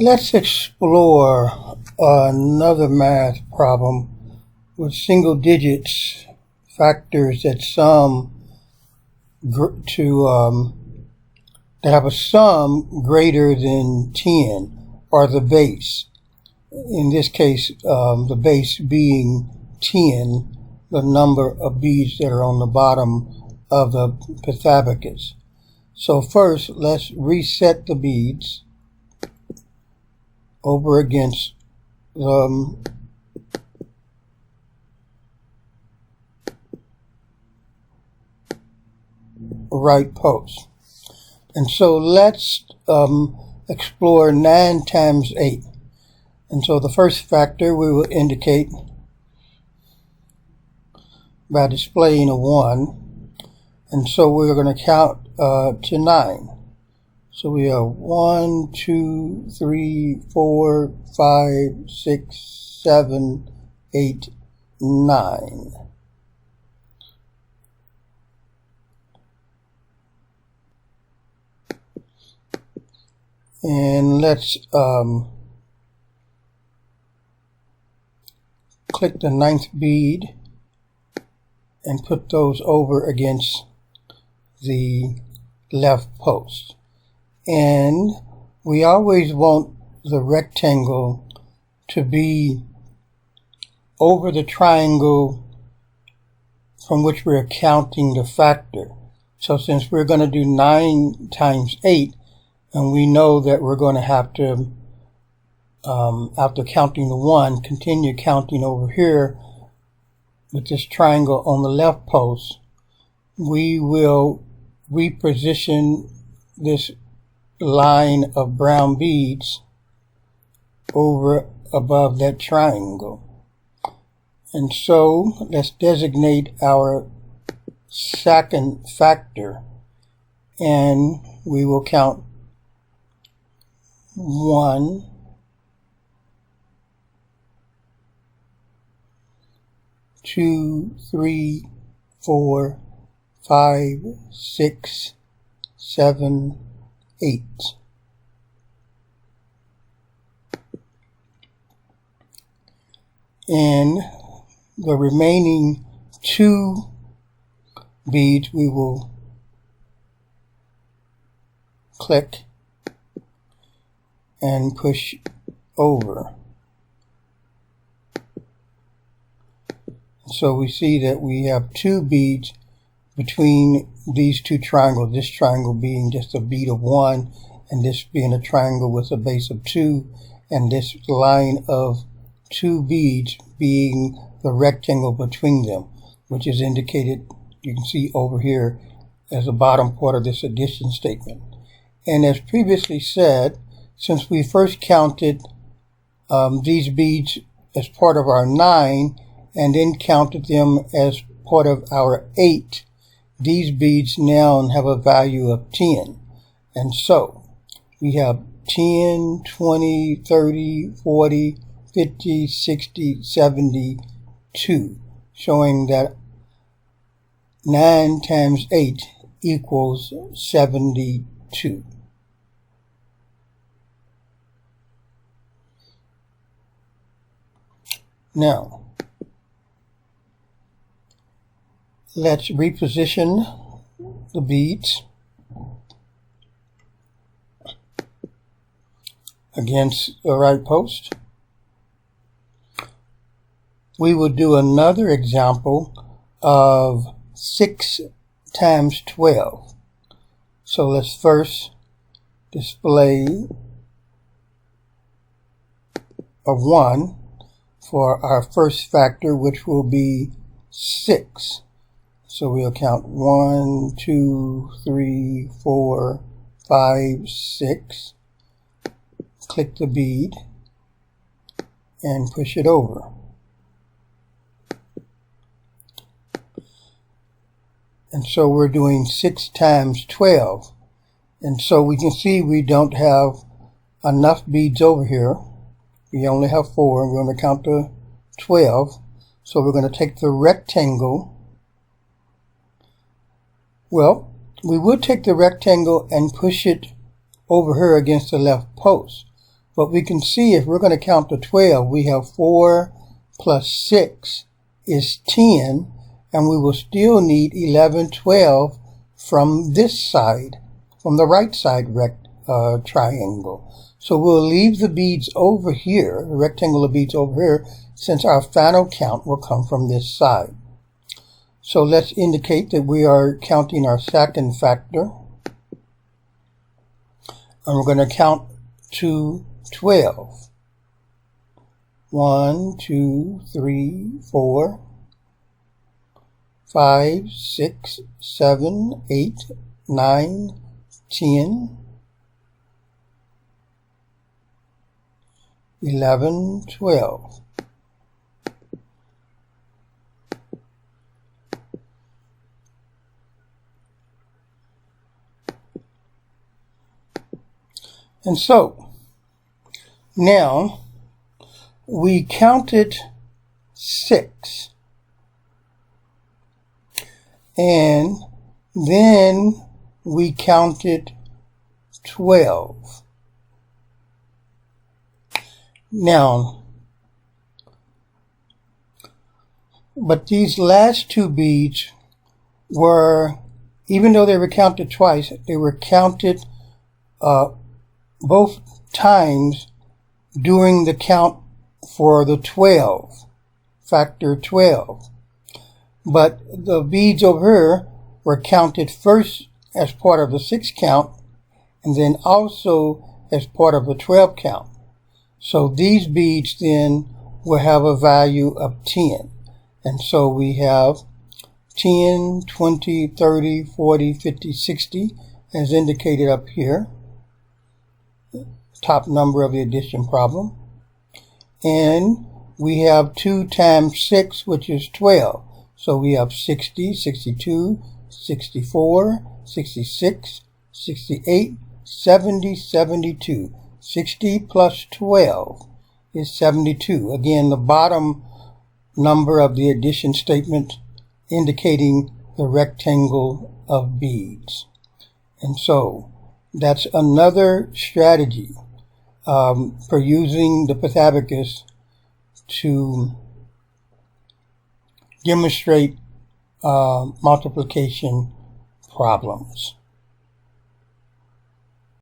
Let's explore another math problem with single digits factors that sum to have a sum greater than 10, or the base. In this case, the base being 10, the number of beads that are on the bottom of the Pythabacus. So first, let's reset the beads over against the right post. And so let's explore 9 times 8. And so the first factor we will indicate by displaying a 1. And so we're going to count to 9. So we have 1, 2, 3, 4, 5, 6, 7, 8, 9. And let's click the 9th bead and put those over against the left post. And we always want the rectangle to be over the triangle from which we're counting the factor. So since we're going to do 9 times 8, and we know that we're going to have to, after counting the 1, continue counting over here with this triangle on the left post, we will reposition this line of brown beads over above that triangle. And so let's designate our second factor, and we will count 1, 2, 3, 4, 5, 6, 7, 8. And the remaining 2 beads we will click and push over. So we see that we have 2 beads between these 2 triangles, this triangle being just a bead of 1, and this being a triangle with a base of 2, and this line of 2 beads being the rectangle between them, which is indicated, you can see over here, as the bottom part of this addition statement. And as previously said, since we first counted these beads as part of our 9, and then counted them as part of our 8, these beads now have a value of 10. And so we have 10, 20, 30, 40, 50, 60, 72, showing that 9 times 8 equals 72. Now, let's reposition the beads against the right post. We will do another example of 6 times 12. So let's first display a 1 for our first factor, which will be 6. So we'll count 1, 2, 3, 4, 5, 6. Click the bead and push it over. And so we're doing 6 times 12. And so we can see we don't have enough beads over here. We only have 4, and we're going to count to 12. So we're going to take the rectangle. Well, we would take the rectangle and push it over here against the left post. But we can see if we're going to count to 12, we have 4 plus 6 is 10, and we will still need 11, 12 from this side, from the right side triangle. So we'll leave the beads over here, the rectangle of beads over here, since our final count will come from this side. So let's indicate that we are counting our second factor. And we're going to count to 12. 1, 2, 3, 4, 5, 6, 7, 8, 9, 10, 11, 12. And so, now, we counted 6. And then we counted 12. Now, but these last two beads were, even though they were counted twice, they were counted both times during the count for the 12, factor 12. But the beads over here were counted first as part of the 6 count, and then also as part of the 12 count. So these beads then will have a value of 10. And so we have 10, 20, 30, 40, 50, 60, as indicated up here. Top number of the addition problem. And we have 2 times 6, which is 12. So we have 60, 62, 64, 66, 68, 70, 72. 60 plus 12 is 72. Again, the bottom number of the addition statement indicating the rectangle of beads. And so that's another strategy for using the Pythabacus to demonstrate multiplication problems.